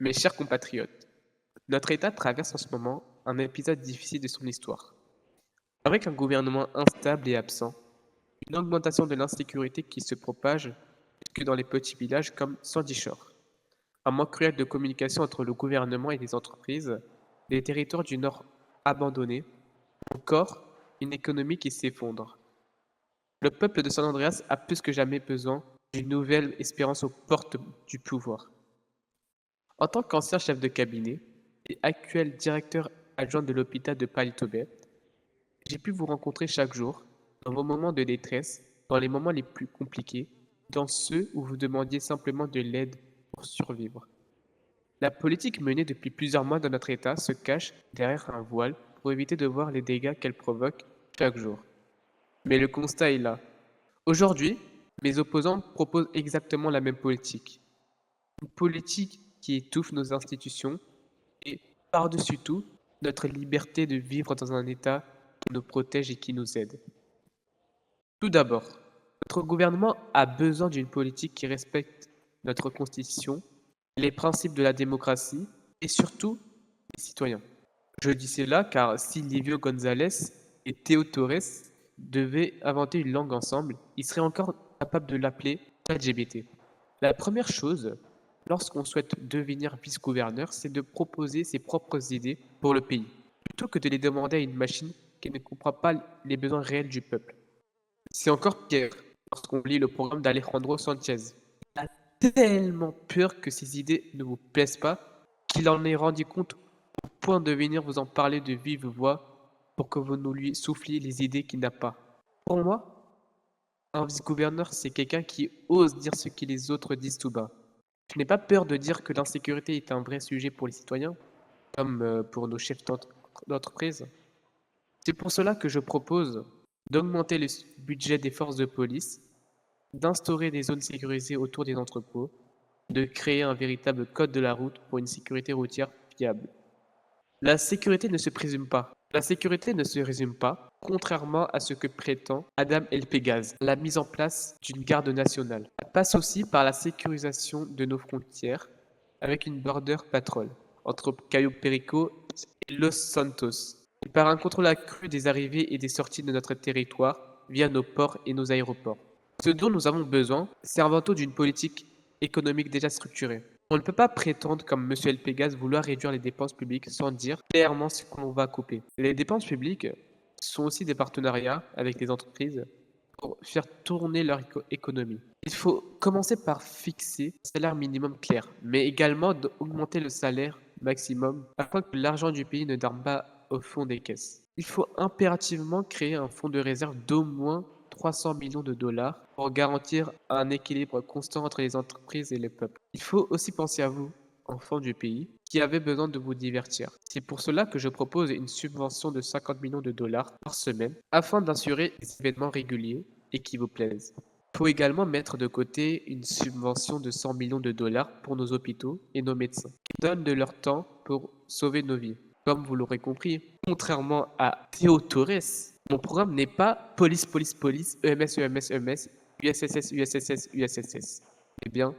Mes chers compatriotes, notre État traverse en ce moment un épisode difficile de son histoire. Avec un gouvernement instable et absent, une augmentation de l'insécurité qui se propage jusque dans les petits villages comme Sandy Shore, un manque cruel de communication entre le gouvernement et les entreprises, les territoires du Nord abandonnés, encore une économie qui s'effondre. Le peuple de San Andreas a plus que jamais besoin d'une nouvelle espérance aux portes du pouvoir. En tant qu'ancien chef de cabinet et actuel directeur adjoint de l'hôpital de Paris-Tobet, j'ai pu vous rencontrer chaque jour, dans vos moments de détresse, dans les moments les plus compliqués, dans ceux où vous demandiez simplement de l'aide pour survivre. La politique menée depuis plusieurs mois dans notre État se cache derrière un voile pour éviter de voir les dégâts qu'elle provoque chaque jour. Mais le constat est là. Aujourd'hui, mes opposants proposent exactement la même politique. Une politique qui étouffe nos institutions et, par-dessus tout, notre liberté de vivre dans un État qui nous protège et qui nous aide. Tout d'abord, notre gouvernement a besoin d'une politique qui respecte notre Constitution, les principes de la démocratie et surtout les citoyens. Je dis cela car si Livio González et Théo Torres devaient inventer une langue ensemble, ils seraient encore capables de l'appeler LGBT. La première chose, lorsqu'on souhaite devenir vice-gouverneur, c'est de proposer ses propres idées pour le pays, plutôt que de les demander à une machine qui ne comprend pas les besoins réels du peuple. C'est encore pire lorsqu'on lit le programme d'Alejandro Sanchez. Il a tellement peur que ses idées ne vous plaisent pas qu'il en est rendu compte au point de venir vous en parler de vive voix pour que vous nous lui souffliez les idées qu'il n'a pas. Pour moi, un vice-gouverneur, c'est quelqu'un qui ose dire ce que les autres disent tout bas. Je n'ai pas peur de dire que l'insécurité est un vrai sujet pour les citoyens, comme pour nos chefs d'entreprise. C'est pour cela que je propose d'augmenter le budget des forces de police, d'instaurer des zones sécurisées autour des entrepôts, de créer un véritable code de la route pour une sécurité routière fiable. La sécurité ne se présume pas. La sécurité ne se résume pas, contrairement à ce que prétend Adam El Pegaz, la mise en place d'une garde nationale. Elle passe aussi par la sécurisation de nos frontières avec une border patrol entre Cayo Perico et Los Santos, et par un contrôle accru des arrivées et des sorties de notre territoire via nos ports et nos aéroports. Ce dont nous avons besoin, c'est avant tout d'une politique économique déjà structurée. On ne peut pas prétendre, comme M. El Pégase, vouloir réduire les dépenses publiques sans dire clairement ce qu'on va couper. Les dépenses publiques sont aussi des partenariats avec les entreprises pour faire tourner leur économie. Il faut commencer par fixer un salaire minimum clair, mais également d'augmenter le salaire maximum afin que l'argent du pays ne dorme pas au fond des caisses. Il faut impérativement créer un fonds de réserve d'au moins 300 millions de dollars pour garantir un équilibre constant entre les entreprises et le peuple. Il faut aussi penser à vous, enfants du pays, qui avez besoin de vous divertir. C'est pour cela que je propose une subvention de 50 millions de dollars par semaine afin d'assurer des événements réguliers et qui vous plaisent. Il faut également mettre de côté une subvention de 100 millions de dollars pour nos hôpitaux et nos médecins, qui donnent de leur temps pour sauver nos vies. Comme vous l'aurez compris, contrairement à Théo Torres, mon programme n'est pas police, police, police, EMS, EMS, EMS, USSS, USSS, USSS. Eh bien,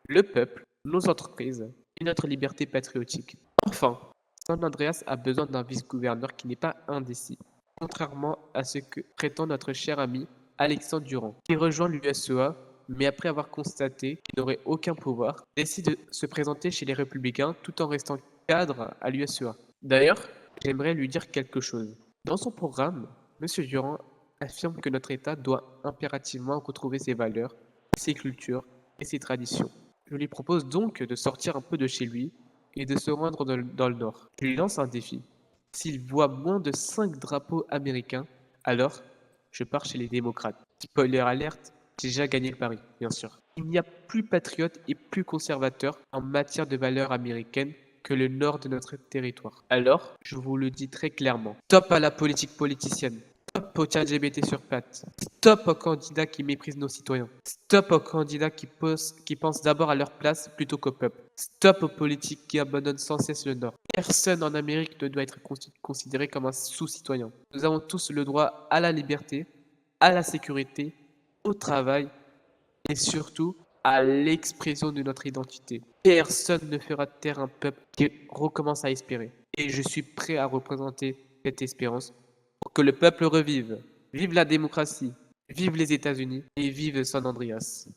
le peuple, nos entreprises et notre liberté patriotique. Enfin, San Andreas a besoin d'un vice-gouverneur qui n'est pas indécis, contrairement à ce que prétend notre cher ami Alexandre Durand, qui rejoint l'USEA, mais après avoir constaté qu'il n'aurait aucun pouvoir, décide de se présenter chez les Républicains tout en restant cadre à l'USEA. D'ailleurs, j'aimerais lui dire quelque chose. Dans son programme, M. Durand affirme que notre État doit impérativement retrouver ses valeurs, ses cultures et ses traditions. Je lui propose donc de sortir un peu de chez lui et de se rendre dans le Nord. Je lui lance un défi. S'il voit moins de 5 drapeaux américains, alors je pars chez les démocrates. Spoiler alerte, j'ai déjà gagné le pari, bien sûr. Il n'y a plus patriote et plus conservateur en matière de valeurs américaines que le nord de notre territoire. Alors, je vous le dis très clairement, stop à la politique politicienne. Stop aux LGBT sur pattes. Stop aux candidats qui méprisent nos citoyens. Stop aux candidats qui pensent d'abord à leur place plutôt qu'au peuple. Stop aux politiques qui abandonnent sans cesse le Nord. Personne en Amérique ne doit être considéré comme un sous-citoyen. Nous avons tous le droit à la liberté, à la sécurité, au travail et surtout à l'expression de notre identité. Personne ne fera taire un peuple qui recommence à espérer. Et je suis prêt à représenter cette espérance pour que le peuple revive. Vive la démocratie, vive les États-Unis et vive San Andreas.